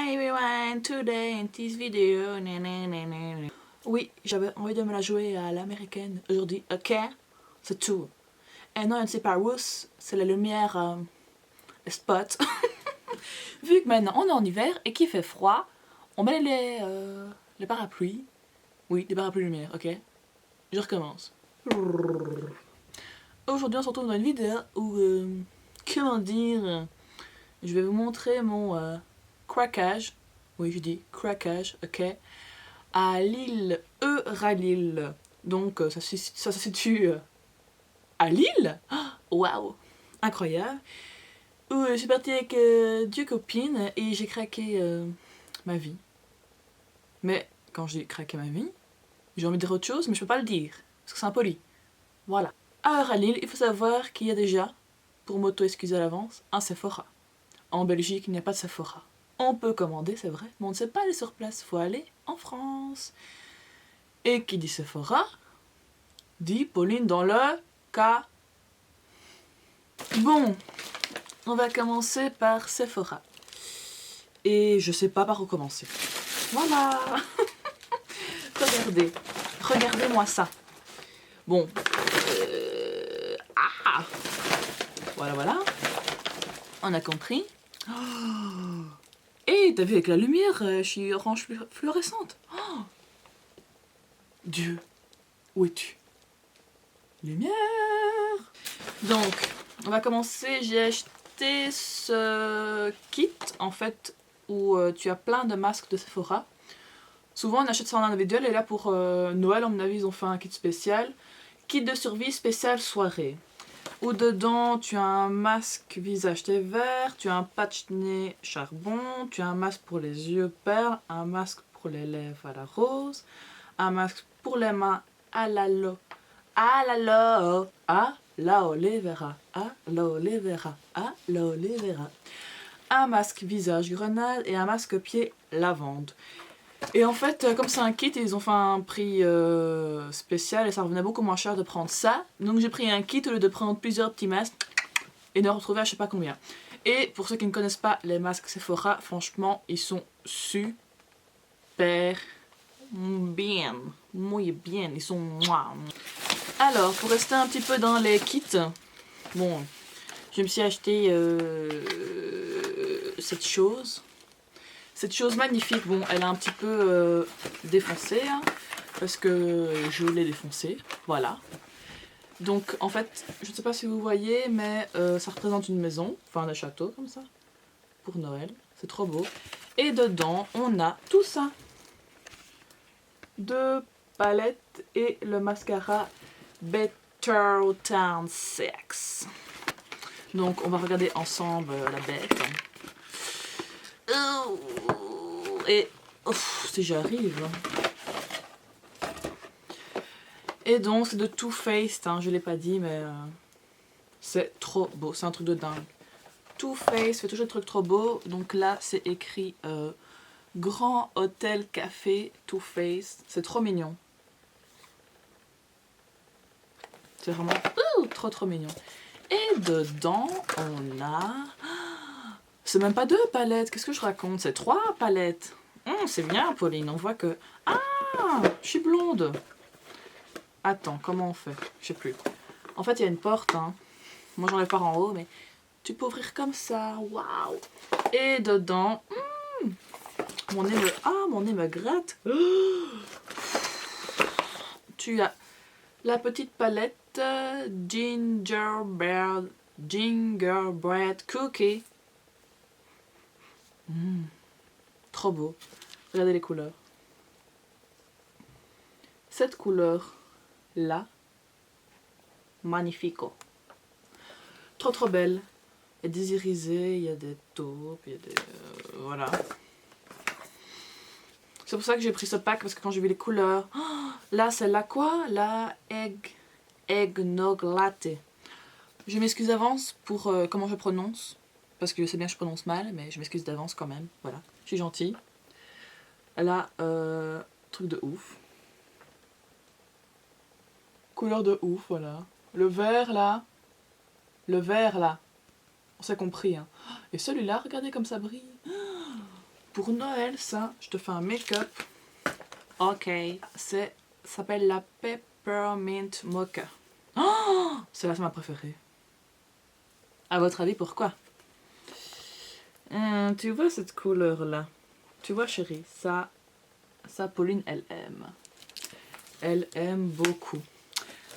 Hi everyone, today in this video. Oui, j'avais envie de me la jouer à l'américaine aujourd'hui, ok? C'est tout. Et non, c'est pas rousse, c'est la lumière, le spot. Vu que maintenant on est en hiver et qu'il fait froid, on met les parapluies. Oui, des parapluies lumière, ok? Je recommence. Aujourd'hui on se retrouve dans une vidéo où, comment dire, je vais vous montrer mon craquage, oui je dis craquage, ok, à l'île Euralille. Donc ça se situe à Lille. Waouh, incroyable. Où je suis partie avec deux copines et j'ai craqué ma vie. Mais quand j'ai craqué ma vie, j'ai envie de dire autre chose, mais je peux pas le dire parce que c'est impoli. Voilà. À Euralille, il faut savoir qu'il y a déjà, pour m'auto-excuser à l'avance, un Sephora. En Belgique, il n'y a pas de Sephora. On peut commander, c'est vrai, mais on ne sait pas aller sur place, faut aller en France. Et qui dit Sephora, dit Pauline dans le cas. Bon, on va commencer par Sephora. Et je sais pas par où commencer. Voilà. Regardez, regardez-moi ça. Bon, voilà, voilà. On a compris. Et t'as vu avec la lumière, je suis orange fluorescente. Oh, Dieu, où es-tu? Lumière. Donc, on va commencer. J'ai acheté ce kit, en fait, où tu as plein de masques de Sephora. Souvent, on achète ça en individuel, et là, pour Noël, à mon avis, ils ont fait un kit spécial. Kit de survie spécial soirée. Où dedans, tu as un masque visage thé vert, tu as un patch nez charbon, tu as un masque pour les yeux perles, un masque pour les lèvres à la rose, un masque pour les mains à l'aloe vera, un masque visage grenade et un masque pied lavande. Et en fait, comme c'est un kit, ils ont fait un prix spécial et ça revenait beaucoup moins cher de prendre ça. Donc j'ai pris un kit au lieu de prendre plusieurs petits masques et de retrouver à je sais pas combien. Et pour ceux qui ne connaissent pas les masques Sephora, franchement, ils sont super bien. Muy bien, ils sont moi. Alors, pour rester un petit peu dans les kits, bon, je me suis acheté cette chose. Cette chose magnifique, bon, elle est un petit peu défoncée, hein, parce que je l'ai défoncée, voilà. Donc, en fait, je ne sais pas si vous voyez, mais ça représente une maison, enfin un château, comme ça, pour Noël. C'est trop beau. Et dedans, on a tout ça. 2 palettes et le mascara Better Town 6. Donc, on va regarder ensemble la bête. Et si j'arrive. Et donc c'est de Too Faced, hein, je l'ai pas dit, mais c'est trop beau, c'est un truc de dingue. Too Faced fait toujours des trucs trop beaux. Donc là c'est écrit Grand Hôtel Café Too Faced, c'est trop mignon. C'est vraiment trop mignon. Et dedans on a, c'est même pas 2 palettes, qu'est-ce que je raconte, c'est 3 palettes. C'est bien Pauline, on voit que, je suis blonde. Attends, comment on fait? Je sais plus. En fait, il y a une porte, hein. Moi, j'en ai pas en haut, mais tu peux ouvrir comme ça. Waouh! Et dedans, mon nez me gratte. Tu as la petite palette Gingerbread Cookie. Trop beau. Regardez les couleurs. Cette couleur là, magnifico. Trop belle. Il y a des irisés, il y a des taupes, il y a des... voilà. C'est pour ça que j'ai pris ce pack, parce que quand j'ai vu les couleurs... là, c'est la quoi? La eggnog latte. Je m'excuse d'avance pour comment je prononce, parce que je sais bien que je prononce mal, mais je m'excuse d'avance quand même. Voilà, je suis gentille. Là, truc de ouf. Couleur de ouf, voilà. Le vert là, on s'est compris, hein. Et celui-là, regardez comme ça brille. pour Noël, ça, je te fais un make-up. Ok. Ça s'appelle la Peppermint Mocha. Oh, c'est ma préférée. À votre avis, pourquoi? Tu vois cette couleur-là? Tu vois, chérie, ça, Pauline, elle aime. Elle aime beaucoup.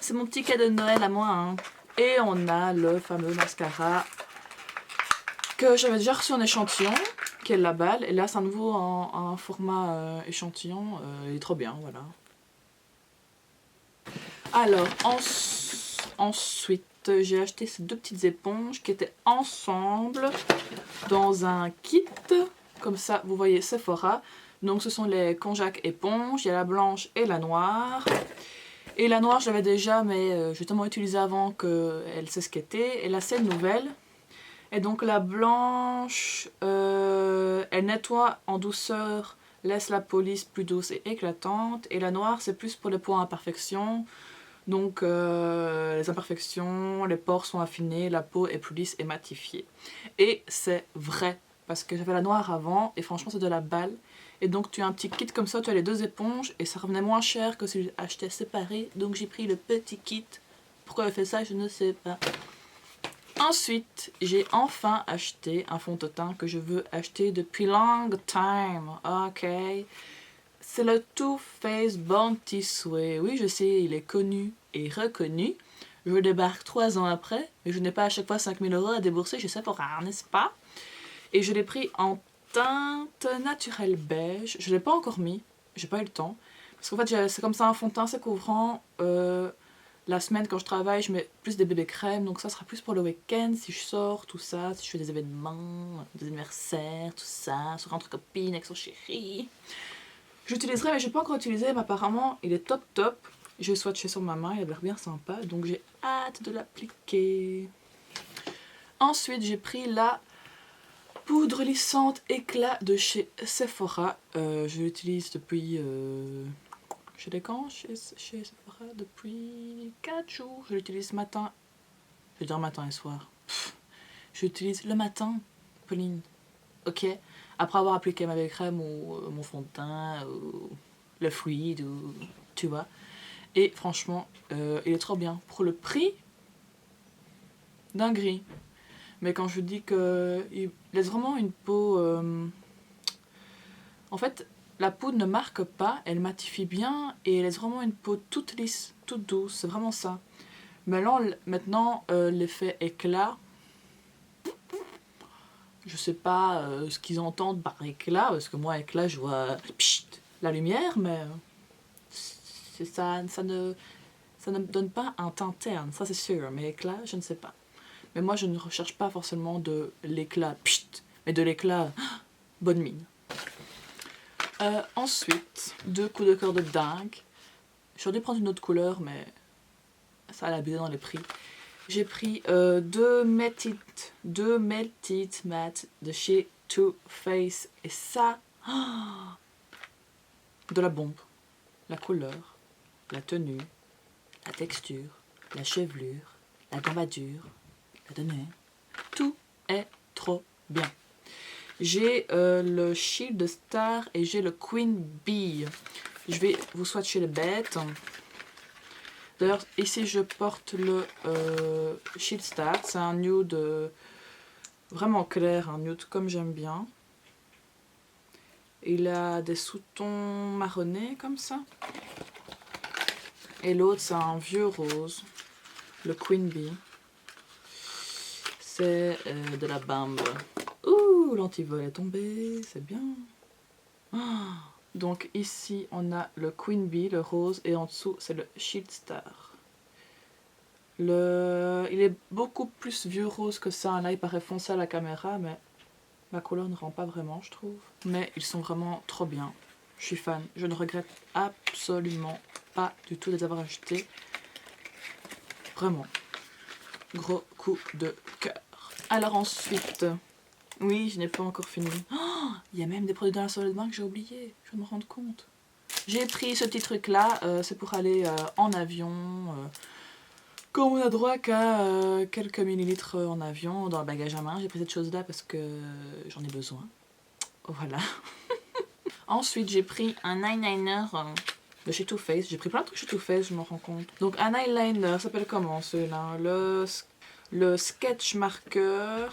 C'est mon petit cadeau de Noël à moi, hein. Et on a le fameux mascara que j'avais déjà reçu en échantillon, qui est la balle. Et là, c'est à nouveau en format échantillon. Il est trop bien, voilà. Alors, ensuite, j'ai acheté ces deux petites éponges qui étaient ensemble dans un kit. Comme ça, vous voyez Sephora. Donc, ce sont les Konjac éponges. Il y a la blanche et la noire. Et la noire, je l'avais déjà, mais j'ai tellement utilisé avant qu'elle sait ce qu'était. Et là, c'est nouvelle. Et donc, la blanche, elle nettoie en douceur, laisse la police plus douce et éclatante. Et la noire, c'est plus pour les points imperfections. Donc, les imperfections, les pores sont affinés, la peau est plus lisse et matifiée. Et c'est vrai, parce que j'avais la noire avant, et franchement, c'est de la balle. Et donc tu as un petit kit comme ça, tu as les deux éponges et ça revenait moins cher que si j'achetais séparé. Donc j'ai pris le petit kit. Pourquoi elle fait ça, je ne sais pas. Ensuite, j'ai enfin acheté un fond de teint que je veux acheter depuis long time. Ok. C'est le Too Faced Bounty Sway. Oui, je sais, il est connu et reconnu. Je débarque 3 ans après, mais je n'ai pas à chaque fois 5000 € à débourser, je sais pour rien, n'est-ce pas? Et je l'ai pris en teinte naturelle beige. Je ne l'ai pas encore mis, j'ai pas eu le temps. Parce qu'en fait, c'est comme ça un fond de teint assez couvrant. La semaine, quand je travaille, je mets plus des bébés crèmes. Donc ça sera plus pour le week-end, si je sors, tout ça. Si je fais des événements, des anniversaires, tout ça. Sur entre copines, avec son chéri. J'utiliserai, mais je n'ai pas encore utilisé. Mais apparemment, il est top top. Je vais swatcher sur ma main, il a l'air bien sympa. Donc j'ai hâte de l'appliquer. Ensuite, j'ai pris la poudre lissante éclat de chez Sephora. Je l'utilise depuis... chez Sephora depuis 4 jours. Je l'utilise matin. Je veux dire matin et soir. Je l'utilise le matin, Pauline. Ok. Après avoir appliqué ma crème ou mon fond de teint ou le fluide ou... Tu vois. Et franchement, il est trop bien. Pour le prix d'un gris. Mais quand je dis qu'il laisse vraiment une peau... En fait, la poudre ne marque pas, elle matifie bien et elle laisse vraiment une peau toute lisse, toute douce. C'est vraiment ça. Mais là, maintenant, l'effet éclat... Je sais pas ce qu'ils entendent par éclat, parce que moi, éclat, je vois la lumière, mais ça ne donne pas un teint terne, ça c'est sûr. Mais éclat, je ne sais pas. Mais moi, je ne recherche pas forcément de l'éclat, mais de l'éclat bonne mine. Ensuite, 2 coups de cœur de dingue. J'aurais dû prendre une autre couleur, mais ça allait abuser dans les prix. J'ai pris 2 Melted Matte de chez Too Faced. Et ça, de la bombe. La couleur, la tenue, la texture, la chevelure, la gravure, la tenue. Tout est trop bien. J'ai le Shield Star et j'ai le Queen Bee. Je vais vous swatcher les bêtes. D'ailleurs, ici je porte le Shield Star. C'est un nude vraiment clair, un nude comme j'aime bien. Il a des sous-tons marronnés comme ça. Et l'autre, c'est un vieux rose, le Queen Bee. C'est de la bambe. Ouh, l'antivol est tombé, c'est bien. Ah, donc ici, on a le Queen Bee, le rose, et en dessous, c'est le Shield Star. Il est beaucoup plus vieux rose que ça. Là, il paraît foncé à la caméra, mais ma couleur ne rend pas vraiment, je trouve. Mais ils sont vraiment trop bien. Je suis fan. Je ne regrette absolument pas du tout de les avoir achetés. Vraiment. Gros coup de cœur. Alors ensuite... Oui, je n'ai pas encore fini. Oh, il y a même des produits dans la salle de bain que j'ai oublié. Je me rends compte. J'ai pris ce petit truc-là. C'est pour aller en avion. Comme on a droit qu'à quelques millilitres en avion, dans le bagage à main. J'ai pris cette chose-là parce que j'en ai besoin. Voilà. Ensuite, j'ai pris un eyeliner de chez Too Faced. J'ai pris plein de trucs chez Too Faced, je me rends compte. Donc un eyeliner, ça s'appelle comment celui-là? Le Sketch Marker.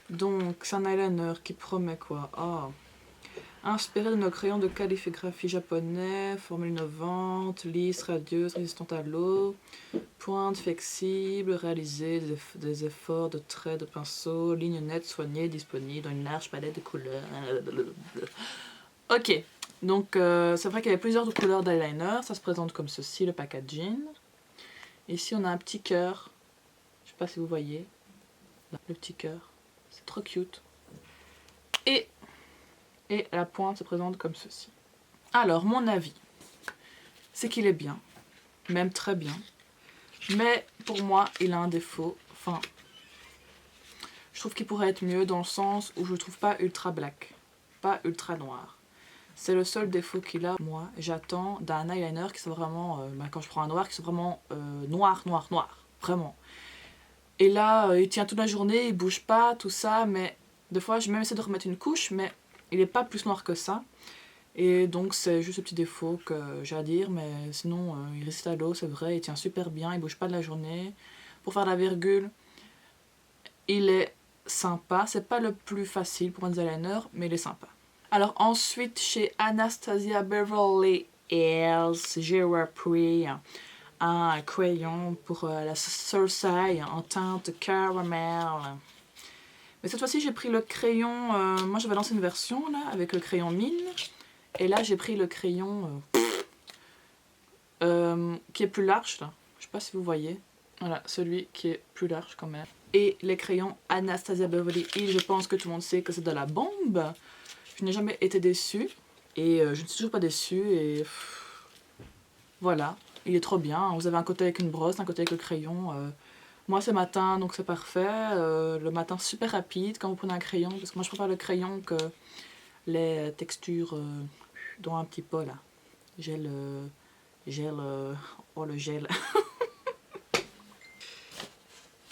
Donc c'est un eyeliner qui promet quoi? Oh. Inspiré de nos crayons de calligraphie japonais, formule innovante, lisse, radieuse, résistante à l'eau, pointe flexible, réaliser des efforts de traits de pinceau, lignes nettes soignées, disponibles dans une large palette de couleurs. Ok, donc c'est vrai qu'il y avait plusieurs couleurs d'eyeliner, ça se présente comme ceci, le packaging. Ici on a un petit cœur, je sais pas si vous voyez, là, le petit cœur, c'est trop cute. Et la pointe se présente comme ceci. Alors, mon avis, c'est qu'il est bien, même très bien. Mais pour moi, il a un défaut. Enfin, je trouve qu'il pourrait être mieux dans le sens où je le trouve pas ultra black, pas ultra noir. C'est le seul défaut qu'il a. Moi, j'attends d'un eyeliner qui soit vraiment, quand je prends un noir, qui soit vraiment noir, noir, noir. Vraiment. Et là, il tient toute la journée, il bouge pas, tout ça, mais des fois, j'ai même essayé de remettre une couche, mais il n'est pas plus noir que ça. Et donc c'est juste ce petit défaut que j'ai à dire, mais sinon il résiste à l'eau, c'est vrai, il tient super bien, il bouge pas de la journée. Pour faire la virgule, il est sympa, c'est pas le plus facile pour un eyeliner, mais il est sympa. Alors ensuite chez Anastasia Beverly Hills, j'ai repris un crayon pour la Cersei en teinte caramel. Mais cette fois-ci j'ai pris le crayon, moi j'avais lancé une version là avec le crayon mine. Et là j'ai pris le crayon qui est plus large là. Je sais pas si vous voyez. Voilà, celui qui est plus large quand même. Et les crayons Anastasia Beverly Hills, je pense que tout le monde sait que c'est de la bombe. Je n'ai jamais été déçue. Et je ne suis toujours pas déçue. Et voilà, il est trop bien. Vous avez un côté avec une brosse, un côté avec le crayon. Moi c'est matin donc c'est parfait. Le matin super rapide quand vous prenez un crayon. Parce que moi je préfère le crayon que les textures dans un petit pot là. Gel, oh le gel.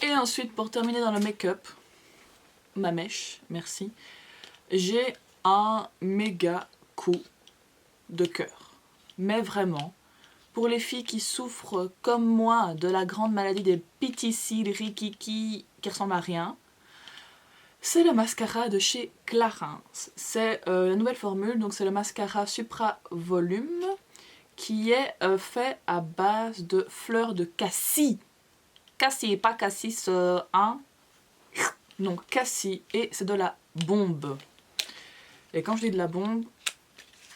Et ensuite pour terminer dans le make-up, ma mèche, merci, j'ai un méga coup de cœur. Mais vraiment, pour les filles qui souffrent comme moi de la grande maladie des petits cils rikiki qui ressemblent à rien, c'est le mascara de chez Clarins. C'est la nouvelle formule, donc c'est le mascara Supra Volume qui est fait à base de fleurs de cassis. Cassis, pas cassis 1. Non, cassis. Et c'est de la bombe. Et quand je dis de la bombe,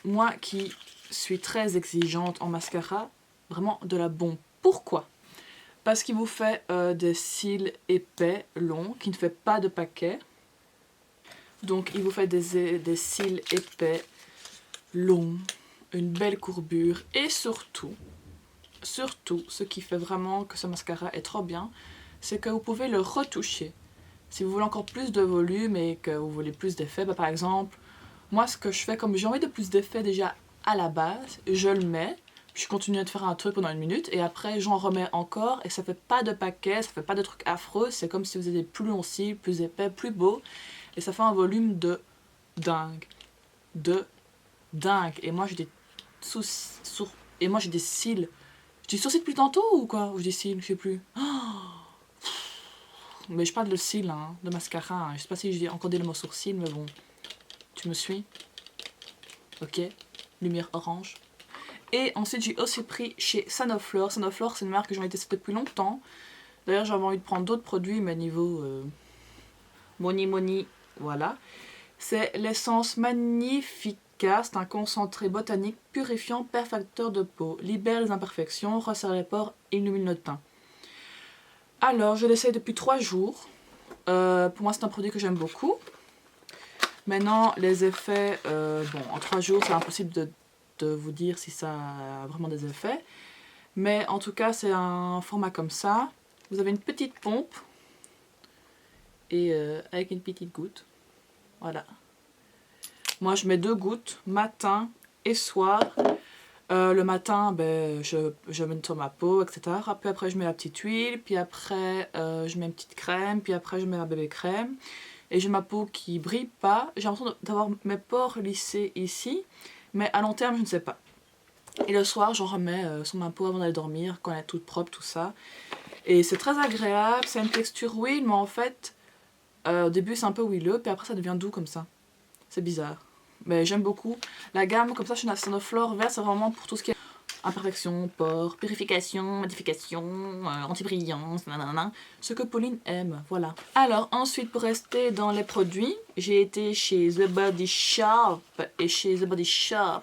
moi qui suis très exigeante en mascara, vraiment de la bombe. Pourquoi? Parce qu'il vous fait des cils épais, longs, qui ne fait pas de paquet. Donc il vous fait des cils épais, longs, une belle courbure. Et surtout, ce qui fait vraiment que ce mascara est trop bien, c'est que vous pouvez le retoucher. Si vous voulez encore plus de volume et que vous voulez plus d'effets, par exemple, moi ce que je fais, comme j'ai envie de plus d'effets déjà à la base, je le mets, puis je continue de faire un truc pendant 1 minute, et après j'en remets encore, et ça fait pas de paquet, ça fait pas de trucs affreux, c'est comme si vous aviez des plus longs cils, plus épais, plus beaux, et ça fait un volume de dingue. De dingue. Et moi j'ai des cils. Je dis sourcils depuis tantôt ou quoi? Ou je dis cils, je sais plus. Oh, mais je parle de cils, hein, de mascara. Hein. Je sais pas si je dis encore des mots sourcils, mais bon. Tu me suis? Ok. Lumière orange. Et ensuite, j'ai aussi pris chez Sanoflore. Sanoflore, c'est une marque que j'en ai testée depuis longtemps. D'ailleurs, j'avais envie de prendre d'autres produits, mais niveau money, voilà. C'est l'essence Magnifica. C'est un concentré botanique purifiant, perfecteur de peau. Libère les imperfections, resserre les pores, illumine le teint. Alors, je l'essaye depuis 3 jours. Pour moi, c'est un produit que j'aime beaucoup. Maintenant, les effets, bon, en 3 jours, c'est impossible de vous dire si ça a vraiment des effets. Mais en tout cas, c'est un format comme ça. Vous avez une petite pompe et avec une petite goutte. Voilà. Moi, je mets 2 gouttes, matin et soir. Le matin, ben, je mets sur ma peau, etc. Puis après, je mets la petite huile. Puis après, je mets une petite crème. Puis après, je mets ma bébé crème. et j'ai ma peau qui brille pas. J'ai l'impression d'avoir mes pores lissés ici, mais à long terme je ne sais pas. Et le soir j'en remets sur ma peau avant d'aller dormir, quand elle est toute propre, tout ça. Et c'est très agréable, c'est une texture huile, mais en fait au début c'est un peu huileux, puis après ça devient doux comme ça. C'est bizarre. Mais j'aime beaucoup. La gamme comme ça chez Sonoflore vert, c'est vraiment pour tout ce qui est imperfection, pores, purification, modification, anti-brillance, nanana. Ce que Pauline aime, voilà. Alors ensuite, pour rester dans les produits, j'ai été chez The Body Shop. Et chez The Body Shop,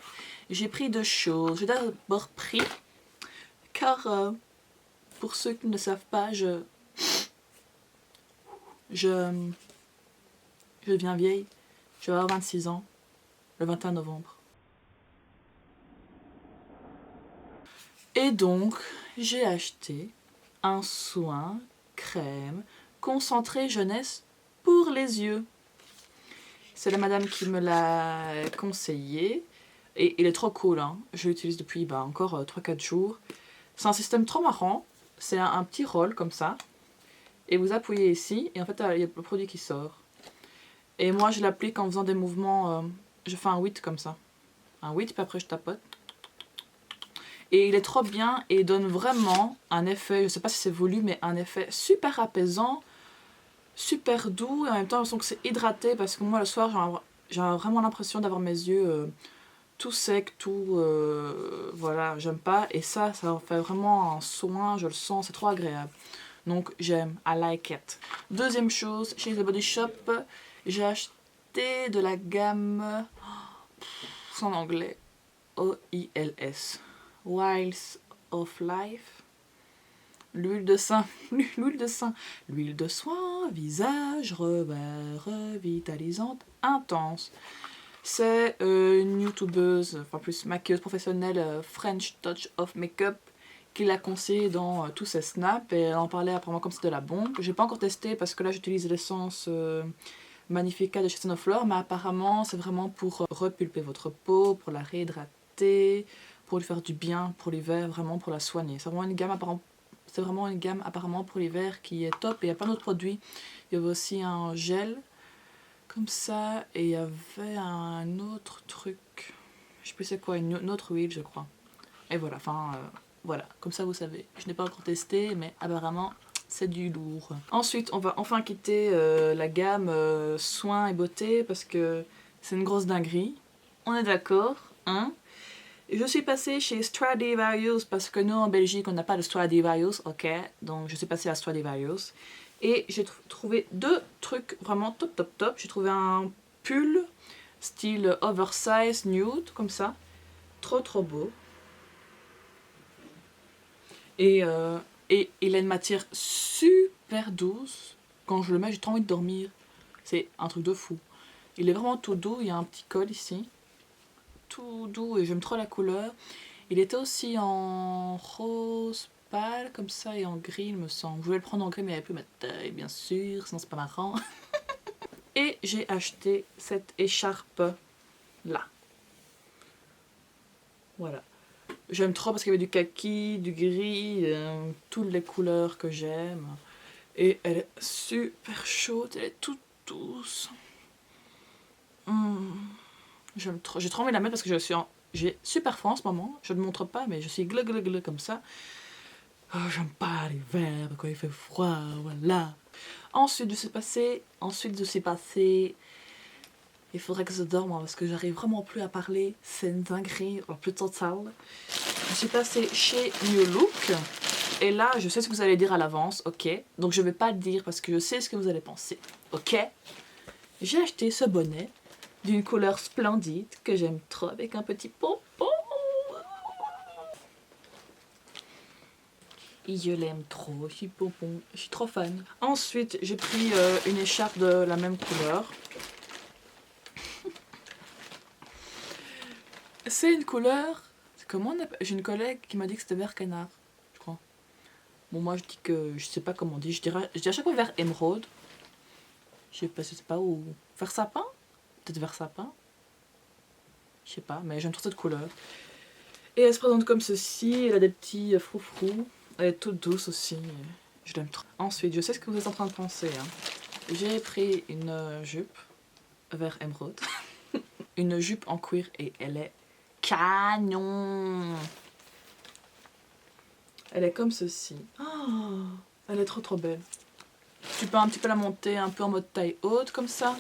j'ai pris deux choses. J'ai d'abord pris, car pour ceux qui ne savent pas, je deviens vieille. Je vais avoir 26 ans le 21 novembre. Et donc, j'ai acheté un soin crème concentré jeunesse pour les yeux. C'est la madame qui me l'a conseillé. Et il est trop cool, hein. Je l'utilise depuis encore 3-4 jours. C'est un système trop marrant. C'est un petit rôle comme ça. Et vous appuyez ici. Et en fait, il y a le produit qui sort. Et moi, je l'applique en faisant des mouvements. Je fais un 8 comme ça. Un 8, puis après je tapote. Et il est trop bien et il donne vraiment un effet, je sais pas si c'est voulu, mais un effet super apaisant, super doux. Et en même temps, je sens que c'est hydraté parce que moi, le soir, j'ai vraiment l'impression d'avoir mes yeux tout secs, tout... voilà, j'aime pas. Et ça fait vraiment un soin, je le sens, c'est trop agréable. Donc, j'aime, I like it. Deuxième chose, chez The Body Shop, j'ai acheté de la gamme... C'est en anglais. OILS. Wiles of Life. L'huile de sein. L'huile de soin, visage, revers, revitalisante, intense. C'est une youtubeuse, enfin plus maquilleuse professionnelle, French Touch of Makeup, qui l'a conseillé dans tous ses snaps. Et elle en parlait apparemment comme c'était de la bombe. J'ai pas encore testé parce que là j'utilise l'essence Magnifica de chez Sonoflore, mais apparemment c'est vraiment pour repulper votre peau, pour la réhydrater, pour lui faire du bien pour l'hiver, vraiment pour la soigner. C'est vraiment une gamme apparemment pour l'hiver qui est top. Et il y a plein d'autres produits. Il y avait aussi un gel comme ça et il y avait un autre truc, je sais plus c'est quoi, une autre huile je crois. Et voilà, voilà, comme ça vous savez. Je n'ai pas encore testé, mais apparemment c'est du lourd. Ensuite, on va enfin quitter la gamme soins et beauté parce que c'est une grosse dinguerie. On est d'accord, hein? Je suis passée chez Stradivarius parce que nous en Belgique on n'a pas de Stradivarius, ok? Donc je suis passée à Stradivarius et j'ai trouvé deux trucs vraiment top. J'ai trouvé un pull style oversize nude comme ça, trop beau. Et il a une matière super douce. Quand je le mets, j'ai trop envie de dormir. C'est un truc de fou. Il est vraiment tout doux. Il y a un petit col ici. Tout doux et j'aime trop la couleur. Il était aussi en rose pâle comme ça et en gris, il me semble. Je voulais le prendre en gris, mais il n'y avait plus ma taille, bien sûr. Sinon, c'est pas marrant. Et j'ai acheté cette écharpe là. Voilà. J'aime trop parce qu'il y avait du kaki, du gris, toutes les couleurs que j'aime. Et elle est super chaude, elle est toute douce. J'aime trop. J'ai trop envie de la mettre parce que j'ai super froid en ce moment. Je ne montre pas, mais je suis gleu comme ça. Oh, j'aime pas l'hiver quand il fait froid, voilà. Ensuite, je suis passée. Il faudrait que je dorme parce que j'arrive vraiment plus à parler. C'est une dinguerie, plus totale. Je suis passée chez New Look. Et là, je sais ce que vous allez dire à l'avance, ok? Donc je vais pas le dire parce que je sais ce que vous allez penser, ok? J'ai acheté ce bonnet d'une couleur splendide que j'aime trop avec un petit pompon. Et je l'aime trop, je suis trop fan. Ensuite, j'ai pris une écharpe de la même couleur. C'est une couleur... Comment on appelle... J'ai une collègue qui m'a dit que c'était vert canard, je crois. Bon, moi je dis que... Je sais pas comment on dit. Je dis à chaque fois vert émeraude. Je sais pas où... Vert sapin? Peut-être vert sapin? Je sais pas, mais j'aime trop cette couleur. Et elle se présente comme ceci. Elle a des petits froufrous. Elle est toute douce aussi. Je l'aime trop. Ensuite, je sais ce que vous êtes en train de penser. Hein. J'ai pris une jupe vert émeraude. Une jupe en cuir et elle est canon. Elle est comme ceci. Oh, elle est trop belle. Tu peux un petit peu la monter un peu en mode taille haute comme ça.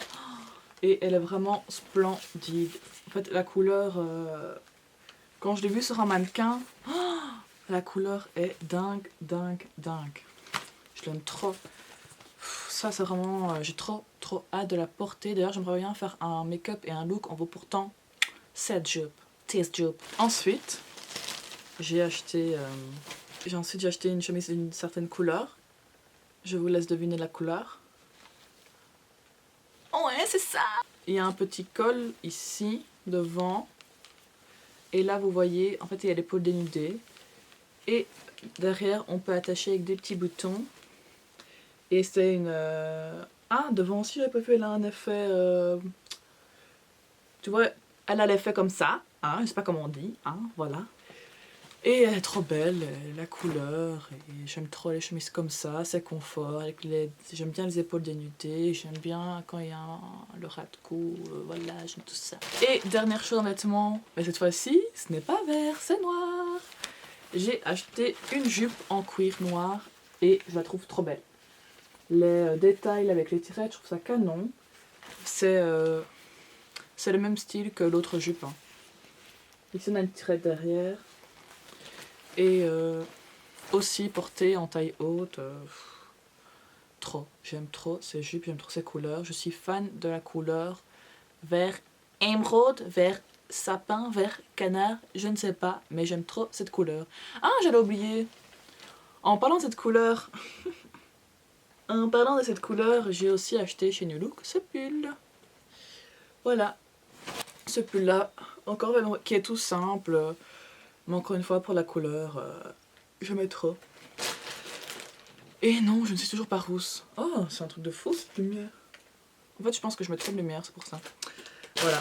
Et elle est vraiment splendide. En fait la couleur, quand je l'ai vue sur un mannequin, la couleur est dingue. Je l'aime trop. Ça c'est vraiment, j'ai trop hâte de la porter. D'ailleurs j'aimerais bien faire un make-up et un look en vaut pourtant cette jupe. Cette jupe. Ensuite j'ai acheté une chemise d'une certaine couleur. Je vous laisse deviner la couleur. Ouais, c'est ça. Il y a un petit col ici devant. Et là vous voyez, en fait il y a l'épaule dénudée. Et derrière on peut attacher avec des petits boutons. Et c'est une... Ah, devant aussi j'avais pas fait, elle a un effet... Tu vois, elle a l'effet comme ça, hein, je sais pas comment on dit, hein, voilà. Et elle est trop belle, la couleur, et j'aime trop les chemises comme ça, c'est confort, avec j'aime bien les épaules dénudées, j'aime bien quand il y a le ras de cou, voilà, j'aime tout ça. Et dernière chose en vêtements, mais cette fois-ci, ce n'est pas vert, c'est noir. J'ai acheté une jupe en cuir noir et je la trouve trop belle. Les détails avec les tirettes, je trouve ça canon. C'est le même style que l'autre jupe. Hein. Ici on a une tirette derrière. Et aussi portée en taille haute. Trop. J'aime trop ces jupes, j'aime trop ces couleurs. Je suis fan de la couleur vert émeraude, vert sapin, vert canard. Je ne sais pas, mais j'aime trop cette couleur. Ah, j'allais oublier. En parlant de cette couleur... En parlant de cette couleur, j'ai aussi acheté chez New Look ce pull. Voilà. Ce pull là, encore vraiment, qui est tout simple. Mais encore une fois, pour la couleur, j'aimais trop. Et non, je ne suis toujours pas rousse. Oh, c'est un truc de fou cette lumière. En fait, je pense que je mets trop de lumière, c'est pour ça. Voilà.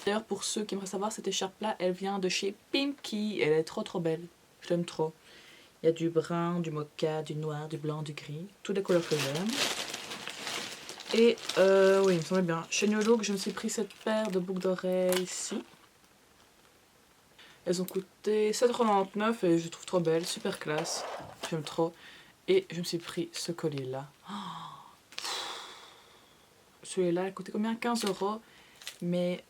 D'ailleurs, pour ceux qui aimeraient savoir, cette écharpe là, elle vient de chez Pimkie. Elle est trop belle. Je l'aime trop. Il y a du brun, du mocha, du noir, du blanc, du gris. Toutes les couleurs que j'aime. Et oui, il me semblait bien. Chez New Look, je me suis pris cette paire de boucles d'oreilles ici. Elles ont coûté 7,99 € et je les trouve trop belles, super classe. J'aime trop. Et je me suis pris ce collier là. Celui-là, il coûtait combien? 15 €. Mais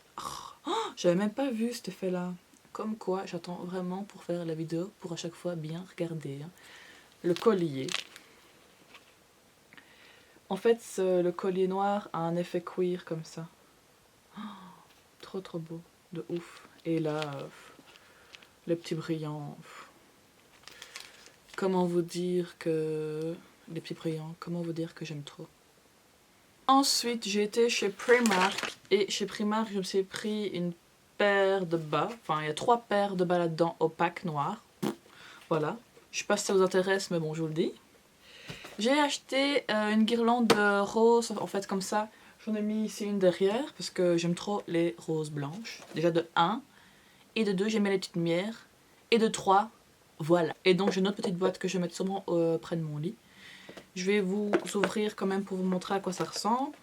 j'avais même pas vu cet effet là. Comme quoi, j'attends vraiment pour faire la vidéo pour à chaque fois bien regarder. Hein. Le collier. En fait, le collier noir a un effet cuir comme ça. Trop beau. De ouf. Et là, les petits brillants. Comment vous dire que... Les petits brillants, comment vous dire que j'aime trop. Ensuite, j'ai été chez Primark. Et chez Primark, je me suis pris une paire de bas. Enfin, il y a 3 paires de bas là-dedans, opaques, noirs. Voilà. Je sais pas si ça vous intéresse, mais bon, je vous le dis. J'ai acheté une guirlande rose, en fait, comme ça. J'en ai mis ici une derrière, parce que j'aime trop les roses blanches. Déjà de 1. Et de 2, j'aime les petites lumières. Et de 3, voilà. Et donc, j'ai une autre petite boîte que je vais mettre sûrement près de mon lit. Je vais vous ouvrir quand même pour vous montrer à quoi ça ressemble.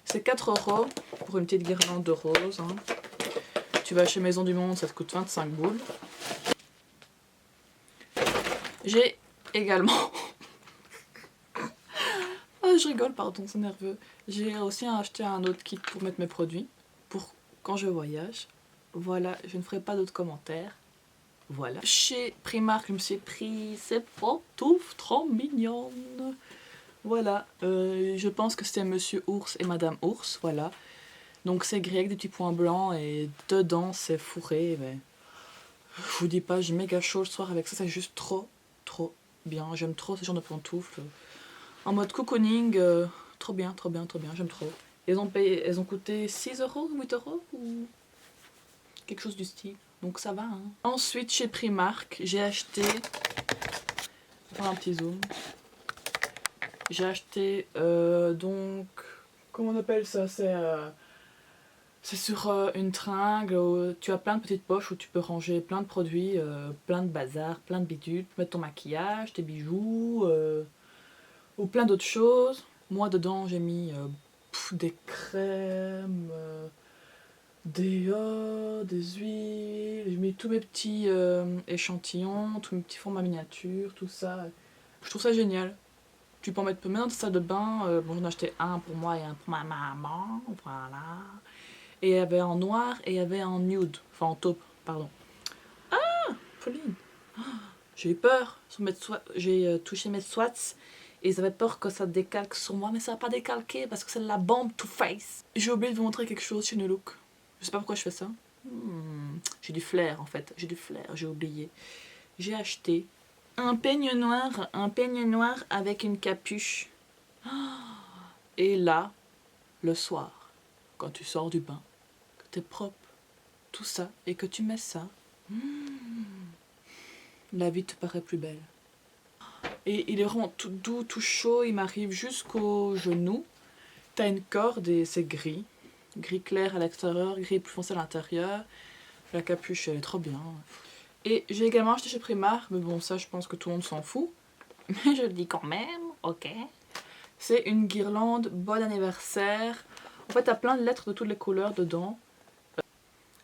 C'est 4 € pour une petite guirlande de roses. Hein. Tu vas chez Maison du Monde, ça te coûte 25 boules. J'ai également... oh, je rigole, pardon, c'est nerveux. J'ai aussi acheté un autre kit pour mettre mes produits. Pour quand je voyage. Voilà, je ne ferai pas d'autres commentaires. Voilà. Chez Primark, je me suis pris ces pantoufles trop mignonnes. Voilà, je pense que c'était Monsieur Ours et Madame Ours, voilà. Donc c'est gris avec des petits points blancs et dedans c'est fourré. Mais je vous dis pas, j'ai méga chaud le soir avec ça, c'est juste trop bien. J'aime trop ce genre de pantoufles. En mode cocooning, trop bien, j'aime trop. Elles ont coûté 6 €, 8 € ou quelque chose du style. Donc ça va. Hein. Ensuite chez Primark, j'ai acheté... Je vais faire un petit zoom. J'ai acheté donc... Comment on appelle ça? C'est sur une tringle où tu as plein de petites poches où tu peux ranger plein de produits, plein de bazar, plein de bidules, mettre ton maquillage, tes bijoux ou plein d'autres choses. Moi, dedans, j'ai mis des crèmes, des huiles, j'ai mis tous mes petits échantillons, tous mes petits formats miniatures, tout ça. Je trouve ça génial. Tu peux en mettre même dans ta salle de bain. Bon, j'en ai acheté un pour moi et un pour ma maman, voilà. Et il y avait en noir et il y avait en nude, enfin en taupe, pardon. Pauline, j'ai eu peur. J'ai touché mes swats et ils avaient peur que ça décalque sur moi, mais ça va pas décalquer parce que c'est la bombe to face. J'ai oublié de vous montrer quelque chose chez New Look. Je sais pas pourquoi je fais ça. J'ai du flair en fait, j'ai du flair, j'ai oublié. J'ai acheté un peigne noir avec une capuche. Et là, le soir, quand tu sors du bain, que t'es propre, tout ça, et que tu mets ça, la vie te paraît plus belle. Et il est vraiment tout doux, tout chaud, il m'arrive jusqu'au genou. T'as une corde et c'est gris. Gris clair à l'extérieur, gris plus foncé à l'intérieur. La capuche, elle est trop bien. Et j'ai également acheté chez Primark, mais bon, ça, je pense que tout le monde s'en fout. Mais je le dis quand même, ok. C'est une guirlande bon anniversaire. En fait, t'as plein de lettres de toutes les couleurs dedans.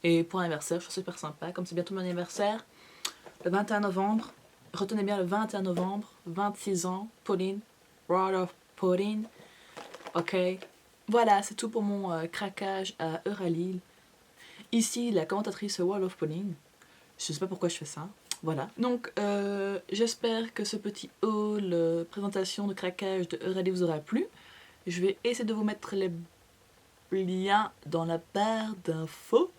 Et pour l'anniversaire, je trouve ça super sympa. Comme c'est bientôt mon anniversaire, le 21 novembre, retenez bien le 21 novembre, 26 ans, Pauline, World of Pauline. Ok. Voilà, c'est tout pour mon craquage à Euralil. Ici, la commentatrice World of Pauline. Je sais pas pourquoi je fais ça. Voilà. Donc, j'espère que ce petit haul présentation de craquage de Euralil vous aura plu. Je vais essayer de vous mettre les liens dans la barre d'infos.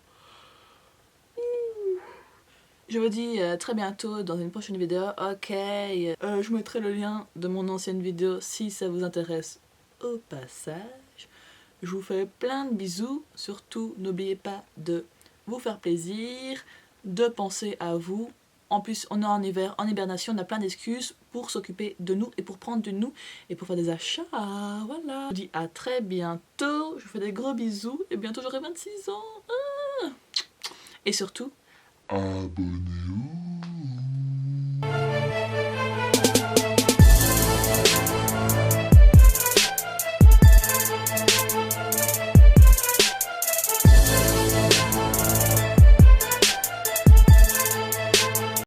Je vous dis très bientôt dans une prochaine vidéo. Ok, je vous mettrai le lien de mon ancienne vidéo si ça vous intéresse au passage. Je vous fais plein de bisous. Surtout, n'oubliez pas de vous faire plaisir, de penser à vous. En plus, on est en hiver, en hibernation, on a plein d'excuses pour s'occuper de nous et pour prendre de nous et pour faire des achats. Voilà. Je vous dis à très bientôt. Je vous fais des gros bisous et bientôt j'aurai 26 ans. Et surtout, Abonnez-vous.